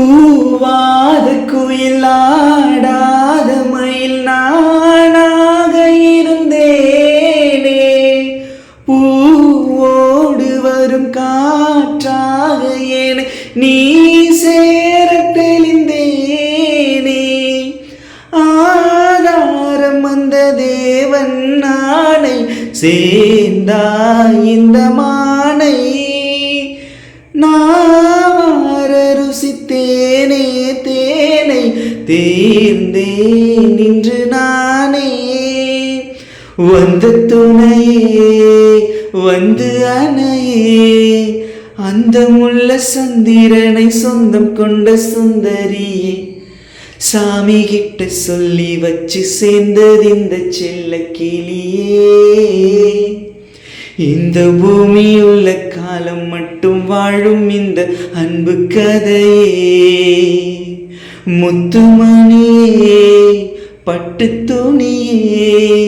கூவாத குயில் ஆடாத மயில் நானாக இருந்தேனே, பூவோடு வரும் காற்றாக என நீ சேர தெளிந்தேனே. ஆதாரம் அந்த தேவன் நானை சேர்ந்தாய் இந்த மானை, நாவார ருசித்தேனே தேனை தேர்ந்தேன் இன்று நானே. வந்த துணையே வந்து அணையே, அந்த முள்ள சந்திரனை சொந்தம் கொண்ட சுந்தரியே, சாமி கிட்ட சொல்லி வச்சு சேர்ந்தது இந்த செல்ல கிளியே. இந்த பூமியுள்ள காலம் மட்டும் வாழும் இந்த அன்பு கதையே, முத்துமணியே பட்டு துணியே.